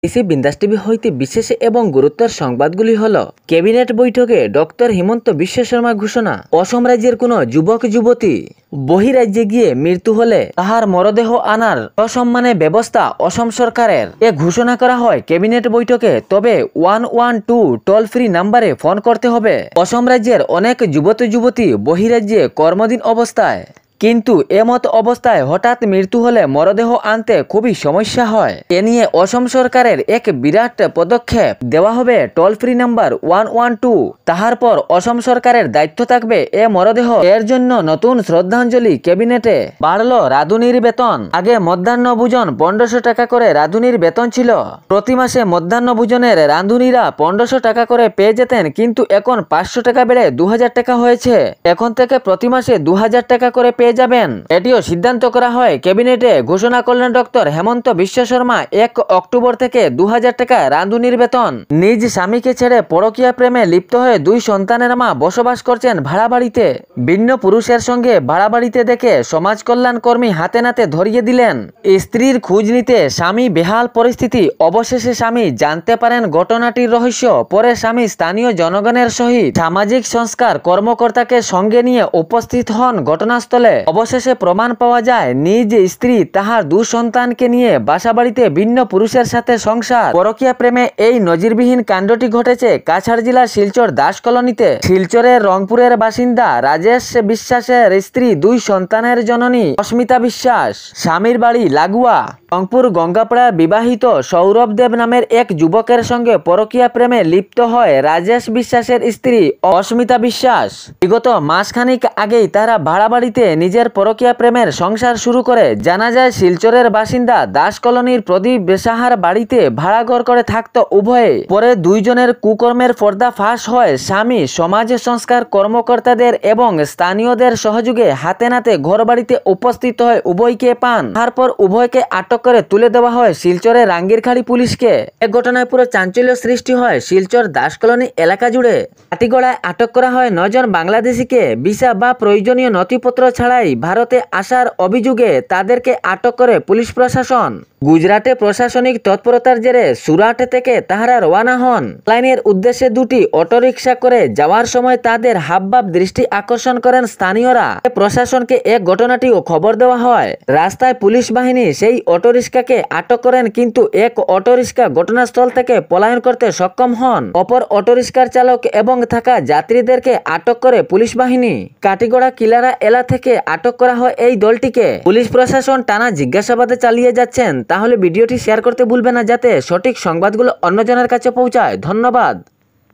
EC বিন্দাস TV হইতে বিশেষ এবং গুরুত্বের সংবাদগুলি হল ক্যাবিনেট বৈঠকে ডক্টর হিমন্ত বিশ্ব শর্মা ঘোষণা, অসম রাজ্যের কোনো যুবক যুবতী বহিরাজ্যে গিয়ে মৃত্যু হলে তাহার মরদেহ আনার সসম্মানে ব্যবস্থা অসম সরকারের এ ঘোষণা করা হয় ক্যাবিনেট বৈঠকে। তবে 112 টোল ফ্রি নাম্বারে ফোন করতে হবে। অসম রাজ্যের অনেক যুবতী বহিরাজ্যে কর্মদিন অবস্থায়, কিন্তু এমত অবস্থায় হঠাৎ মৃত্যু হলে মরদেহ আনতে খুবই সমস্যা হয়। এ নিয়ে অসম সরকারের এক বিরাট পদক্ষেপ দেওয়া হবে টোল ফ্রি নাম্বার 112। তাহার পর অসম সরকারের দায়িত্ব থাকবে এ মরদেহ। এর জন্য নতুন শ্রদ্ধাঞ্জলি ক্যাবিনেটে বাড়লো রাঁধুনির বেতন। আগে মধ্যাহ্ন ভোজন 1500 টাকা করে রাঁধুনির বেতন ছিল। প্রতি মাসে মধ্যাহ্ন ভোজনের রাঁধুনিরা 1500 টাকা করে পেয়ে যেতেন, কিন্তু এখন 500 টাকা বেড়ে 2000 টাকা হয়েছে। এখন থেকে প্রতি মাসে 2000 টাকা করে পেয়ে যাবেন। এটিও সিদ্ধান্ত করা হয় ক্যাবিনেটে। ঘোষণা করলেন ডক্টর হেমন্ত বিশ্ব শর্মা। 1 অক্টোবর থেকে 2000 টাকা রাঁধুনির বেতন। নিজ স্বামীকে ছেড়ে পরকীয়া প্রেমে লিপ্ত হয়ে 2 সন্তানের মা বসবাস করছেন ভাড়া বাড়িতে। ভিন্ন পুরুষের সঙ্গে ভাড়া বাড়িতে দেখে সমাজ কল্যাণ কর্মী হাতে নাতে ধরিয়ে দিলেন। স্ত্রীর খোঁজ নিতে স্বামী বেহাল পরিস্থিতি। অবশেষে স্বামী জানতে পারেন ঘটনাটির রহস্য। পরে স্বামী স্থানীয় জনগণের সহিত সামাজিক সংস্কার কর্মকর্তাকে সঙ্গে নিয়ে উপস্থিত হন ঘটনাস্থলে। অবশেষে প্রমাণ পাওয়া যায় নিজ স্ত্রী তাহার 2 সন্তানকে নিয়ে বাসাবাড়িতে ভিন্ন পুরুষের সাথে সংসার। পরকীয়া প্রেমে এই নজিরবিহীন কাণ্ডটি ঘটেছে কাছাড় জেলার শিলচর দাস কলোনিতে। শিলচরের রংপুরের বাসিন্দা রাজেশ বিশ্বাসের স্ত্রী 2 সন্তানের জননী অস্মিতা বিশ্বাস। স্বামীর বাড়ি লাগোয়া। রংপুর গঙ্গাপাড়ার বিবাহিত সৌরভ দেব নামের এক যুবকের সঙ্গে পরকীয়া প্রেমে লিপ্ত হয় রাজেশ বিশ্বাসের স্ত্রী অস্মিতা বিশ্বাস। বিগত মাসখানিক আগেই তারা ভাড়া বাড়িতে নিজের পরকীয়া প্রেমের সংসার শুরু করে। জানা যায় শিলচরের বাসিন্দা দাস কলোনির প্রদীপ বেসাহার বাড়িতে ভাড়াঘর করে থাকতো উভয়ে। পরে 2 জনের কুকর্মের পর্দা ফাঁস হয়। স্বামী সমাজ সংস্কার কর্মকর্তাদের এবং স্থানীয়দের সহযোগে হাতে নাতে ঘর বাড়িতে উপস্থিত হয়ে উভয়কে পান। তারপর উভয়কে আটক করে তুলে দেওয়া হয় শিলচরের রাঙ্গিরখাড়ি পুলিশকে। এক ঘটনায় পুরো চাঞ্চল্য সৃষ্টি হয় শিলচর দাস কলোনি এলাকা জুড়ে। কাটিগড়ায় আটক করা হয় 9 জন বাংলাদেশিকে ভিসা বা প্রয়োজনীয় নথিপত্র ছাড়াই ভারতে আসার অভিযোগে তাদেরকে আটক করে পুলিশ প্রশাসন। গুজরাটে প্রশাসনিক তৎপরতার জেরে সুরাট থেকে তাহারা রওনা হন। লাইনের উদ্দেশ্যে 2টি অটোরিকশা করে যাওয়ার সময় তাদের হাবভাব দৃষ্টি আকর্ষণ করেন স্থানীয়রা। প্রশাসনকে এক ঘটনাটিও খবর দেওয়া হয়। রাস্তায় পুলিশ বাহিনী সেই অটোরিকশাকে আটক করেন, কিন্তু এক অটোরিকশা ঘটনাস্থল থেকে পলায়ন করতে সক্ষম হন। অপর অটোরিকশার চালক এবং থাকা যাত্রীদেরকে আটক করে পুলিশ বাহিনী। কাটিগড়া কিলারা এলা থেকে আটক করা হয় এই দলটিকে। পুলিশ প্রশাসন টানা জিজ্ঞাসাবাদে চালিয়ে যাচ্ছেন। তাহলে ভিডিওটি শেয়ার করতে ভুলবেন না, যাতে সঠিক সংবাদগুলো অন্যজনের কাছে পৌঁছায়। ধন্যবাদ।